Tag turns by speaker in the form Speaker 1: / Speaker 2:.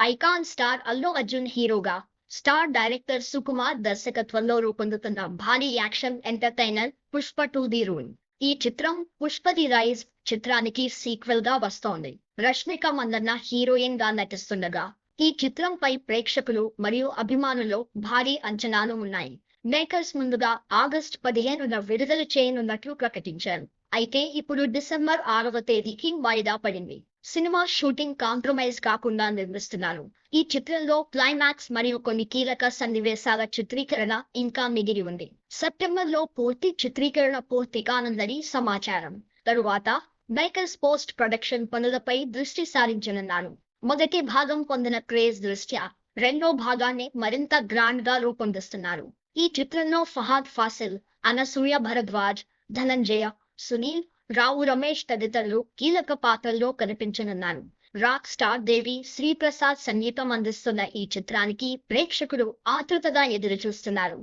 Speaker 1: Icon star Allu Arjun హీరోగా, star director Sukumar దర్శకత్వంలో రూపొందుతున్న భారీ action entertainer Pushpa 2 the rule. ఈ చిత్రం పుష్ప ది రైజ్ చిత్రానికి సీక్వెల్ గా వస్తోంది. రష్మిక మందన్న హీరోయిన్ గా నటిస్తుండగా, ఈ చిత్రంపై ప్రేక్షకులు మరియు అభిమానుల్లో భారీ అంచనాలు ఉన్నాయి. మేకర్స్ ముందుగా ఆగస్టు 15న విడుదల చేయనున్నట్లు ప్రకటించారు. అయితే ఇప్పుడు డిసెంబర్ 6వ తేదీకి వాయిదా పడింది. సినిమా షూటింగ్ కాంప్రమైజ్ కాకుండా నిర్మిస్తున్నారు. ఈ చిత్రంలో క్లైమాక్స్ మరియు కొన్ని కీలక సన్నివేశాల చిత్రీకరణ ఇంకా మిగిలి ఉంది. సెప్టెంబర్లో పూర్తి చిత్రీకరణ పూర్తి కానుందని సమాచారం. తరువాత మేకర్స్ పోస్ట్ ప్రొడక్షన్ పనులపై దృష్టి సారించనున్నారు. మొదటి భాగం పొందిన క్రేజ్ దృష్ట్యా రెండో భాగాన్ని మరింత గ్రాండ్ గా రూపొందిస్తున్నారు. ఈ చిత్రంలో ఫహాద్ ఫాసిల్, అనసూయ భరద్వాజ్, ధనంజయ, సునీల్, రావు రమేష్ తదితరులు కీలక పాత్రల్లో కనిపించనున్నారు. రాక్ స్టార్ దేవి శ్రీప్రసాద్ సంగీతం అందిస్తున్న ఈ చిత్రానికి ప్రేక్షకులు ఆతృతగా ఎదురుచూస్తున్నారు.